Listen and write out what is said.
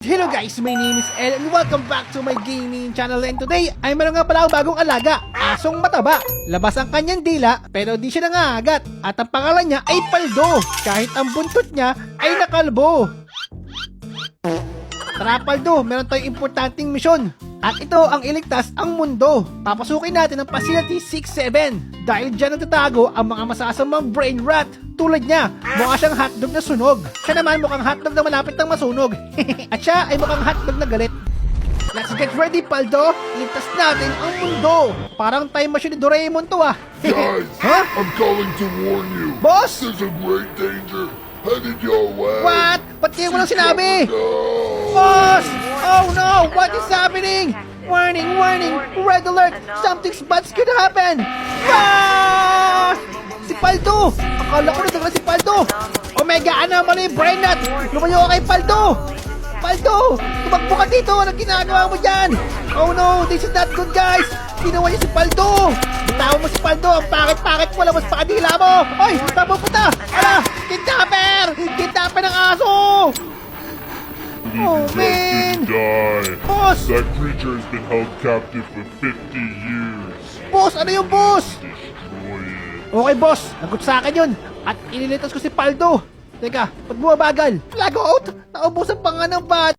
Hello guys, my name is El and welcome back to my gaming channel. And today ay meron nga pala akong bagong alaga, asong mataba. Labas ang kanyang dila pero di siya nangangagat. At ang pangalan niya ay Paldo, kahit ang buntot niya ay nakalbo. Tara Paldo, meron tayong importanteng misyon. At ito ang iligtas ang mundo. Papasukin natin ang Facility 6-7 dahil dyan nagtatago ang mga masasamang brain rot. Tulad niya, mukha siyang hotdog na sunog. Siya naman mukhang hotdog na malapit ng masunog. At siya ay mukhang hotdog na galit. Let's get ready, Paldo. Iligtas natin ang mundo. Parang time machine ni Doraemon to ah. Guys, Huh? I'm calling to warn you. Boss? There's a great danger headed your way. What? Ba't kayo mo lang sinabi? No. Boss! Oh no! What is happening? Warning! Warning! Red alert! Something bad's gonna happen! Ah! Si Paldo! Akala ko na si Paldo! Omega anomaly brain nut! Lumayo ka kay Paldo! Paldo! Tumakbo ka dito! Anong ginagawa mo dyan? Oh no! This is not good guys! Ginawa niya si Paldo! Bitawan mo si Paldo! Ang pakit-pakit mo! Labas pa kadila mo! Ay! Tama puta! Ala! Kidnapper! Kidnapper ng aso! Oh man! Die. Boss! That creature has been held captive for 50 years. Boss! Ano yung boss? Destroy it. Okay boss, nagot sa akin yun. At inilitas ko si Paldo. Teka, ba't bumabagal? Flag out! Naubusan pa nga ng bat.